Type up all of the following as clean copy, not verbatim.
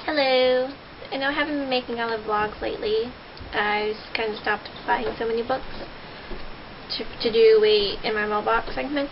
Hello. I know I haven't been making a lot of vlogs lately. I just kind of stopped buying so many books to do a in my mailbox segment.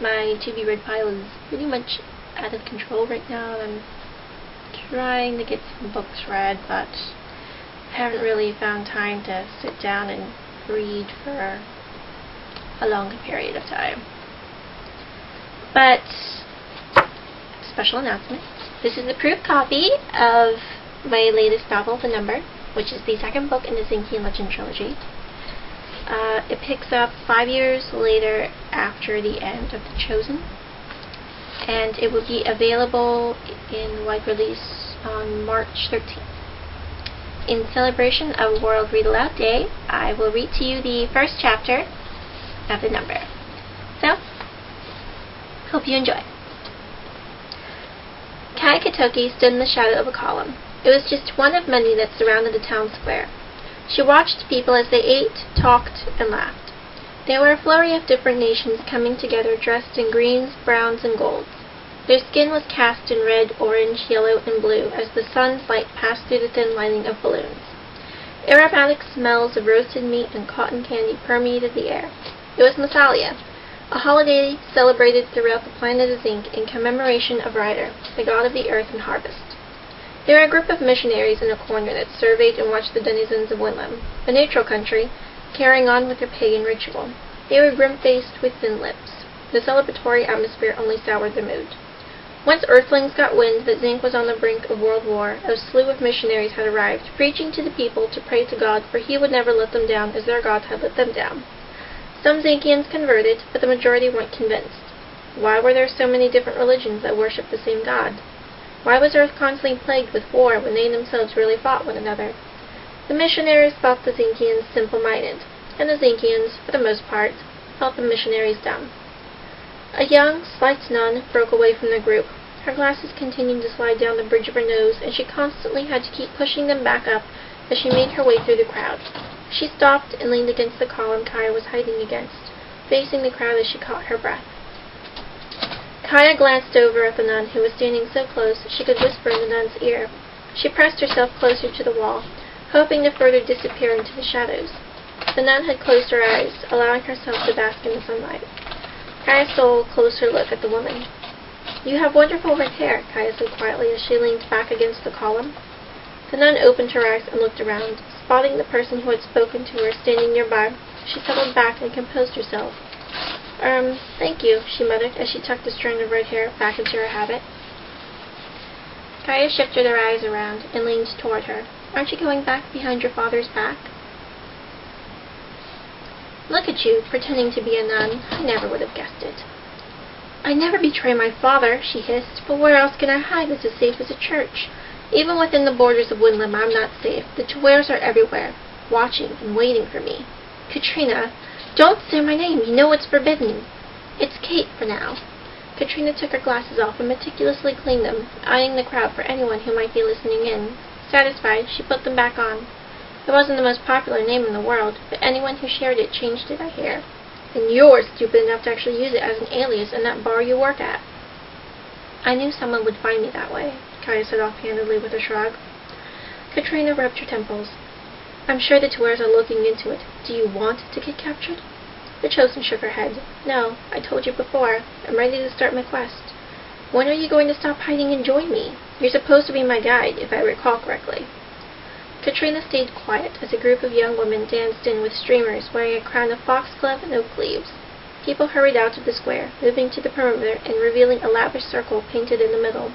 My to-be read pile is pretty much out of control right now. I'm trying to get some books read, but I haven't really found time to sit down and read for a long period of time. But, special announcement. This is a proof copy of my latest novel, The Number, which is the second book in the Zinkian Legend trilogy. It picks up 5 years later after the end of The Chosen, and it will be available in wide release on March 13th. In celebration of World Read Aloud Day, I will read to you the first chapter of The Number. So, hope you enjoy. Kayakatoki stood in the shadow of a column. It was just one of many that surrounded the town square. She watched people as they ate, talked, and laughed. They were a flurry of different nations coming together dressed in greens, browns, and golds. Their skin was cast in red, orange, yellow, and blue as the sun's light passed through the thin lining of balloons. Aromatic smells of roasted meat and cotton candy permeated the air. It was Massalia, a holiday celebrated throughout the planet of Zinc in commemoration of Ryder, the god of the earth and harvest. There were a group of missionaries in a corner that surveyed and watched the denizens of Winlam, a neutral country, carrying on with their pagan ritual. They were grim-faced with thin lips. The celebratory atmosphere only soured their mood. Once Earthlings got wind that Zinc was on the brink of world war, a slew of missionaries had arrived, preaching to the people to pray to God, for he would never let them down as their God had let them down. Some Zinkians converted, but the majority weren't convinced. Why were there so many different religions that worshipped the same God? Why was Earth constantly plagued with war when they themselves really fought one another? The missionaries thought the Zinkians simple-minded, and the Zinkians, for the most part, thought the missionaries dumb. A young, slight nun broke away from the group. Her glasses continued to slide down the bridge of her nose, and she constantly had to keep pushing them back up as she made her way through the crowd. She stopped and leaned against the column Kaya was hiding against, facing the crowd as she caught her breath. Kaya glanced over at the nun, who was standing so close she could whisper in the nun's ear. She pressed herself closer to the wall, hoping to further disappear into the shadows. The nun had closed her eyes, allowing herself to bask in the sunlight. Kaya stole a closer look at the woman. "You have wonderful red hair," Kaya said quietly as she leaned back against the column. The nun opened her eyes and looked around. Spotting the person who had spoken to her standing nearby, she settled back and composed herself. Thank you," she muttered as she tucked a strand of red hair back into her habit. Kaya shifted her eyes around and leaned toward her. "Aren't you going back behind your father's back?" "Look at you, pretending to be a nun. I never would have guessed it." "I never betray my father," she hissed, "but where else can I hide that's as safe as a church? Even within the borders of Winlam, I'm not safe. The Tuares are everywhere, watching and waiting for me." "Katrina, don't say my name. You know it's forbidden." "It's Kate for now." Katrina took her glasses off and meticulously cleaned them, eyeing the crowd for anyone who might be listening in. Satisfied, she put them back on. It wasn't the most popular name in the world, but anyone who shared it changed it, I hear. "And you're stupid enough to actually use it as an alias in that bar you work at." "I knew someone would find me that way," Kaya said offhandedly with a shrug. Katrina rubbed her temples. "I'm sure the Tuares are looking into it. Do you want to get captured?" The Chosen shook her head. "No, I told you before. I'm ready to start my quest." "When are you going to stop hiding and join me? You're supposed to be my guide, if I recall correctly." Katrina stayed quiet as a group of young women danced in with streamers wearing a crown of foxglove and oak leaves. People hurried out of the square, moving to the perimeter and revealing a lavish circle painted in the middle.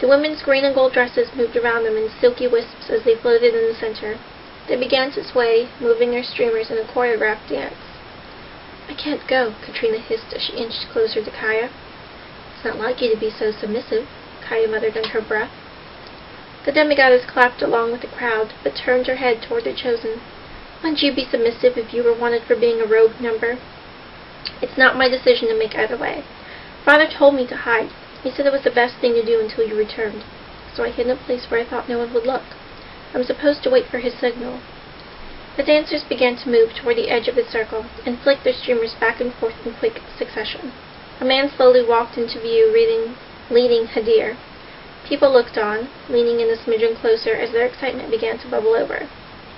The women's green and gold dresses moved around them in silky wisps as they floated in the center. They began to sway, moving their streamers in a choreographed dance. "I can't go," Katrina hissed as she inched closer to Kaya. "It's not like you to be so submissive," Kaya muttered under her breath. The demigoddess clapped along with the crowd, but turned her head toward the Chosen. "Wouldn't you be submissive if you were wanted for being a rogue number?" "It's not my decision to make either way. Father told me to hide. He said it was the best thing to do until you returned. So I hid in a place where I thought no one would look. I'm supposed to wait for his signal." The dancers began to move toward the edge of the circle and flicked their streamers back and forth in quick succession. A man slowly walked into view, leading Hadir. People looked on, leaning in a smidgen closer as their excitement began to bubble over.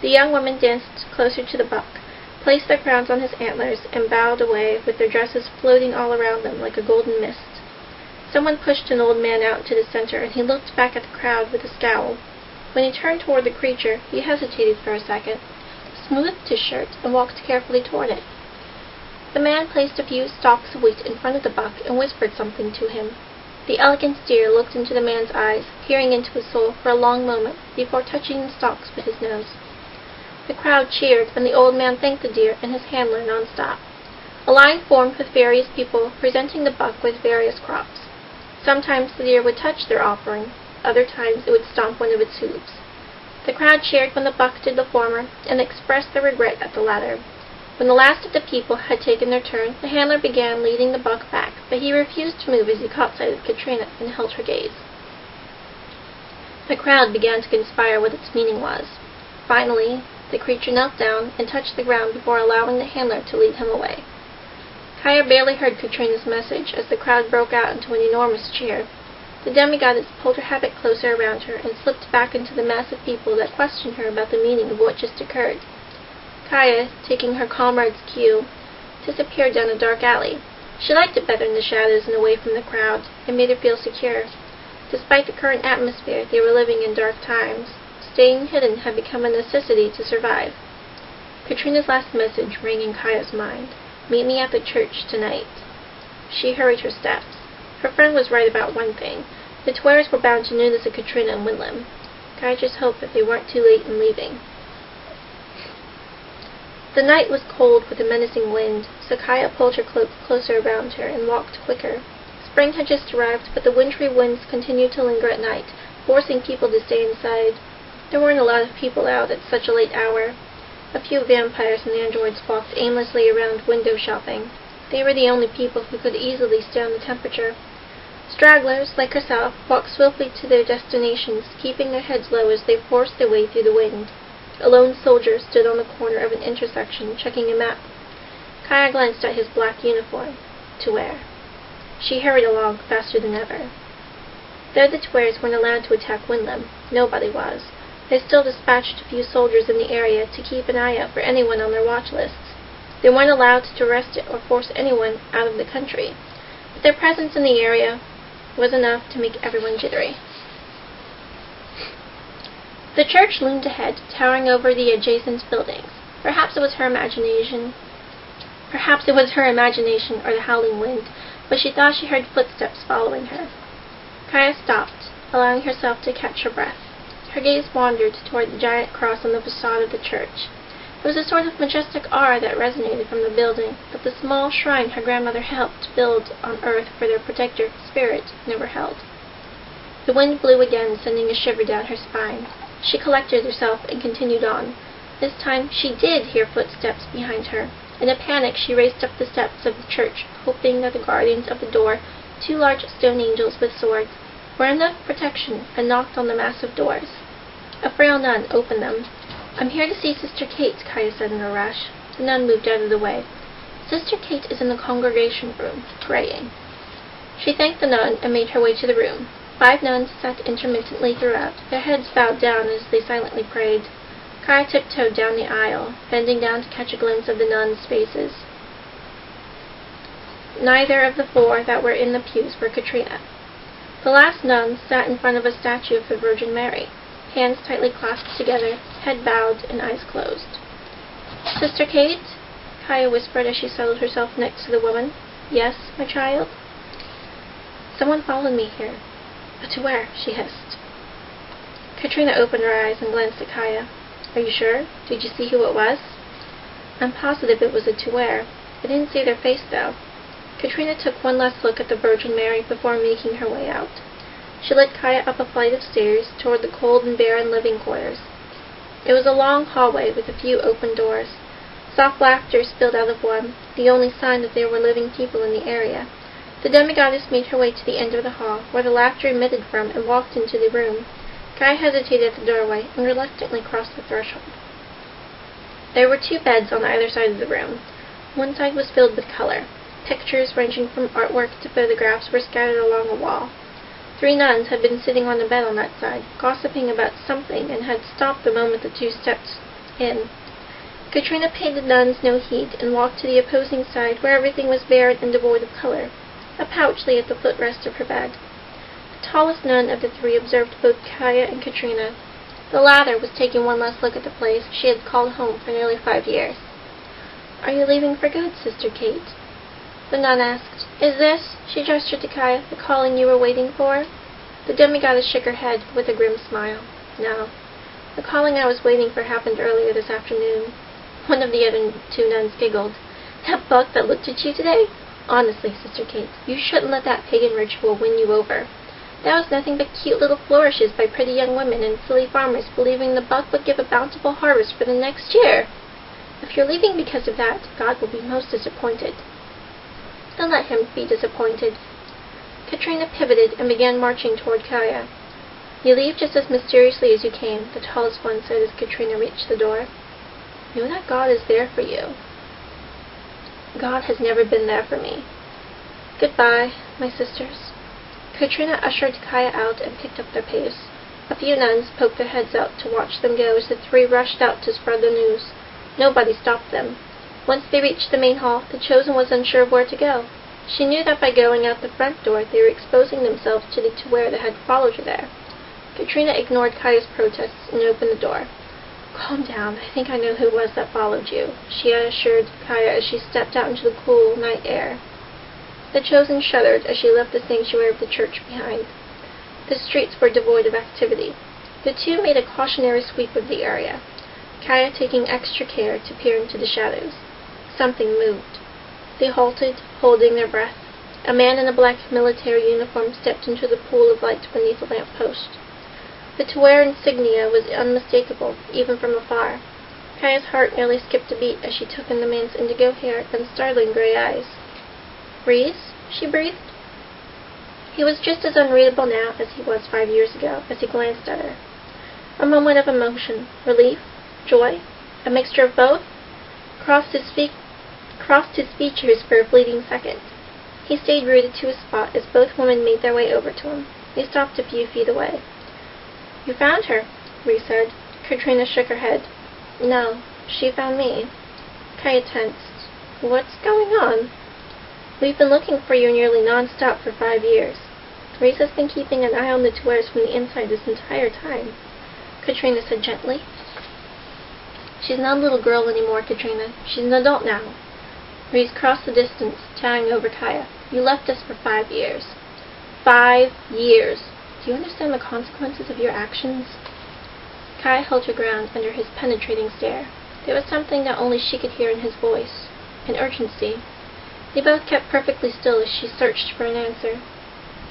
The young women danced closer to the buck, placed their crowns on his antlers, and bowed away with their dresses floating all around them like a golden mist. Someone pushed an old man out into the center, and he looked back at the crowd with a scowl. When he turned toward the creature, he hesitated for a second, smoothed his shirt, and walked carefully toward it. The man placed a few stalks of wheat in front of the buck and whispered something to him. The elegant steer looked into the man's eyes, peering into his soul for a long moment before touching the stalks with his nose. The crowd cheered, and the old man thanked the deer and his handler non-stop. A line formed with various people, presenting the buck with various crops. Sometimes the deer would touch their offering, other times it would stomp one of its hooves. The crowd cheered when the buck did the former, and expressed their regret at the latter. When the last of the people had taken their turn, the handler began leading the buck back, but he refused to move as he caught sight of Katrina and held her gaze. The crowd began to conspire what its meaning was. Finally, the creature knelt down and touched the ground before allowing the handler to lead him away. Kaya barely heard Katrina's message as the crowd broke out into an enormous cheer. The demigoddess pulled her habit closer around her and slipped back into the mass of people that questioned her about the meaning of what just occurred. Kaya, taking her comrade's cue, disappeared down a dark alley. She liked it better in the shadows and away from the crowd. It made her feel secure. Despite the current atmosphere, they were living in dark times. Staying hidden had become a necessity to survive. Katrina's last message rang in Kaya's mind. "Meet me at the church tonight." She hurried her steps. Her friend was right about one thing. The Twares were bound to notice a Katrina in Windham. Kaya just hoped that they weren't too late in leaving. The night was cold with a menacing wind, so Kaya pulled her cloak closer around her and walked quicker. Spring had just arrived, but the wintry winds continued to linger at night, forcing people to stay inside. There weren't a lot of people out at such a late hour. A few vampires and androids walked aimlessly around window shopping. They were the only people who could easily stand the temperature. Stragglers, like herself, walked swiftly to their destinations, keeping their heads low as they forced their way through the wind. A lone soldier stood on the corner of an intersection, checking a map. Kaya glanced at his black uniform. Twair. She hurried along, faster than ever. Though the Twares weren't allowed to attack Windham, nobody was. They still dispatched a few soldiers in the area to keep an eye out for anyone on their watch lists. They weren't allowed to arrest or force anyone out of the country, but their presence in the area was enough to make everyone jittery. The church loomed ahead, towering over the adjacent buildings. Perhaps it was her imagination or the howling wind, but she thought she heard footsteps following her. Kaya stopped, allowing herself to catch her breath. Her gaze wandered toward the giant cross on the facade of the church. There was a sort of majestic aura that resonated from the building, but the small shrine her grandmother helped build on earth for their protector spirit never held. The wind blew again, sending a shiver down her spine. She collected herself and continued on. This time she did hear footsteps behind her. In a panic she raced up the steps of the church, hoping that the guardians of the door, 2 large stone angels with swords, were enough protection, and knocked on the massive doors. A frail nun opened them. "I'm here to see Sister Kate," Kaya said in a rush. The nun moved out of the way. "Sister Kate is in the congregation room, praying." She thanked the nun and made her way to the room. 5 nuns sat intermittently throughout, their heads bowed down as they silently prayed. Kaya tiptoed down the aisle, bending down to catch a glimpse of the nuns' faces. Neither of the 4 that were in the pews were Katrina. The last nun sat in front of a statue of the Virgin Mary, hands tightly clasped together, head bowed and eyes closed. "Sister Kate?" Kaya whispered as she settled herself next to the woman. "Yes, my child?" "Someone followed me here." "But to where?" she hissed. Katrina opened her eyes and glanced at Kaya. "Are you sure? Did you see who it was?" "I'm positive it was a Twair. I didn't see their face, though." Katrina took one last look at the Virgin Mary before making her way out. She led Kaya up a flight of stairs toward the cold and barren living quarters. It was a long hallway with a few open doors. Soft laughter spilled out of one, the only sign that there were living people in the area. The demigoddess made her way to the end of the hall, where the laughter emitted from, and walked into the room. Kaya hesitated at the doorway and reluctantly crossed the threshold. There were 2 beds on either side of the room. One side was filled with color. Pictures ranging from artwork to photographs were scattered along a wall. 3 nuns had been sitting on the bed on that side, gossiping about something, and had stopped the moment the 2 stepped in. Katrina paid the nuns no heed, and walked to the opposing side, where everything was bare and devoid of color. A pouch lay at the footrest of her bed. The tallest nun of the 3 observed both Kaya and Katrina. The latter was taking one last look at the place she had called home for nearly 5 years. "Are you leaving for good, Sister Kate?" the nun asked. "Is this," she gestured to Kaya, "the calling you were waiting for?" The demigoddess shook her head with a grim smile. "No. The calling I was waiting for happened earlier this afternoon." One of the other 2 nuns giggled. "That bug that looked at you today? Honestly, Sister Kate, you shouldn't let that pagan ritual win you over. That was nothing but cute little flourishes by pretty young women and silly farmers believing the bug would give a bountiful harvest for the next year. If you're leaving because of that, God will be most disappointed." "Then let him be disappointed." Katrina pivoted and began marching toward Kaya. "You leave just as mysteriously as you came," the tallest one said as Katrina reached the door. "Know that God is there for you." "God has never been there for me." "Goodbye, my sisters." Katrina ushered Kaya out and picked up their pace. A few nuns poked their heads out to watch them go as the 3 rushed out to spread the news. Nobody stopped them. Once they reached the main hall, the chosen was unsure of where to go. She knew that by going out the front door they were exposing themselves to the 2 that had followed her there. Katrina ignored Kaya's protests and opened the door. "Calm down. I think I know who it was that followed you," she assured Kaya as she stepped out into the cool night air. The chosen shuddered as she left the sanctuary of the church behind. The streets were devoid of activity. The 2 made a cautionary sweep of the area, Kaya taking extra care to peer into the shadows. Something moved. They halted, holding their breath. A man in a black military uniform stepped into the pool of light beneath a lamp-post. The Tuer insignia was unmistakable, even from afar. Kaya's heart nearly skipped a beat as she took in the man's indigo hair and startling gray eyes. "Reese?" she breathed. He was just as unreadable now as he was 5 years ago as he glanced at her. A moment of emotion, relief, joy, a mixture of both, crossed his features for a fleeting second. He stayed rooted to his spot as both women made their way over to him. They stopped a few feet away. "You found her," Reese said. Katrina shook her head. "No, she found me." Kaya tensed. "What's going on?" "We've been looking for you nearly non-stop for 5 years. Reese has been keeping an eye on the Tuers from the inside this entire time," Katrina said gently. "She's not a little girl anymore, Katrina. She's an adult now." Reese crossed the distance, towering over Kaya. "You left us for 5 years. 5 years. Do you understand the consequences of your actions?" Kaya held her ground under his penetrating stare. There was something that only she could hear in his voice, an urgency. They both kept perfectly still as she searched for an answer.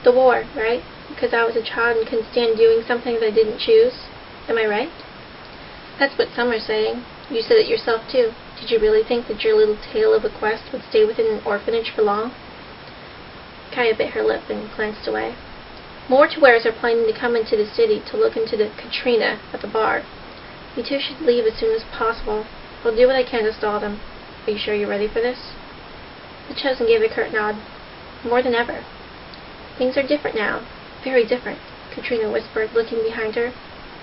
"The war, right? Because I was a child and couldn't stand doing something that I didn't choose. Am I right?" "That's what some are saying. You said it yourself, too. Did you really think that your little tale of a quest would stay within an orphanage for long?" Kaya bit her lip and glanced away. "More Tuers are planning to come into the city to look into the Katrina at the bar. You 2 should leave as soon as possible. I'll do what I can to stall them. Are you sure you're ready for this?" The chosen gave a curt nod. "More than ever." "Things are different now. Very different," Katrina whispered, looking behind her.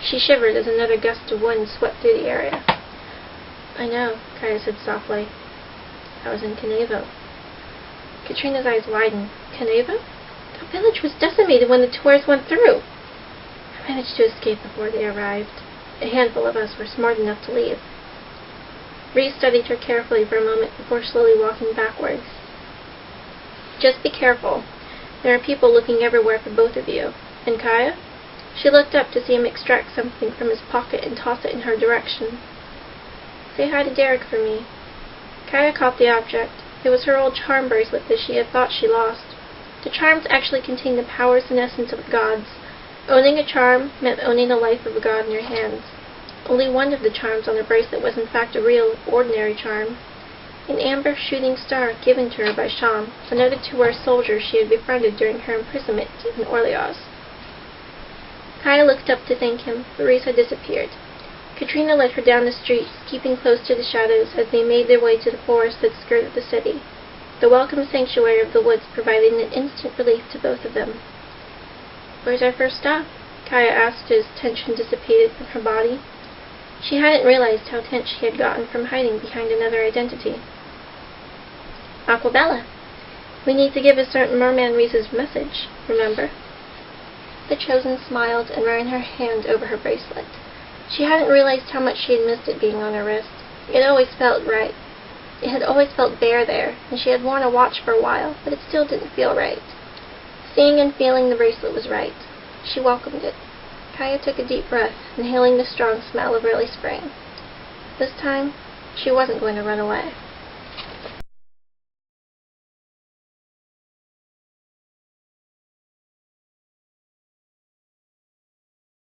She shivered as another gust of wind swept through the area. "I know," Kaya said softly. "I was in Kanevo." Katrina's eyes widened. "Kanevo? The village was decimated when the Tuers went through." "I managed to escape before they arrived. A handful of us were smart enough to leave." Reese studied her carefully for a moment before slowly walking backwards. "Just be careful. There are people looking everywhere for both of you. And Kaya?" She looked up to see him extract something from his pocket and toss it in her direction. "Say hi to Derek for me." Kaya caught the object. It was her old charm bracelet that she had thought she lost. The charms actually contained the powers and essence of the gods. Owning a charm meant owning the life of a god in your hands. Only one of the charms on the bracelet was in fact a real, ordinary charm. An amber shooting star given to her by Sham, another Tuer soldier she had befriended during her imprisonment in Orleans. Kaya looked up to thank him, but Reese had disappeared. Katrina led her down the street, keeping close to the shadows as they made their way to the forest that skirted the city. The welcome sanctuary of the woods provided an instant relief to both of them. "Where's our first stop?" Kaya asked as tension dissipated from her body. She hadn't realized how tense she had gotten from hiding behind another identity. "Aquabella. We need to give a certain merman Reese's message, remember?" The Chosen smiled and ran her hand over her bracelet. She hadn't realized how much she had missed it being on her wrist. It always felt right. It had always felt bare there, and she had worn a watch for a while, but it still didn't feel right. Seeing and feeling the bracelet was right. She welcomed it. Kaya took a deep breath, inhaling the strong smell of early spring. This time, she wasn't going to run away.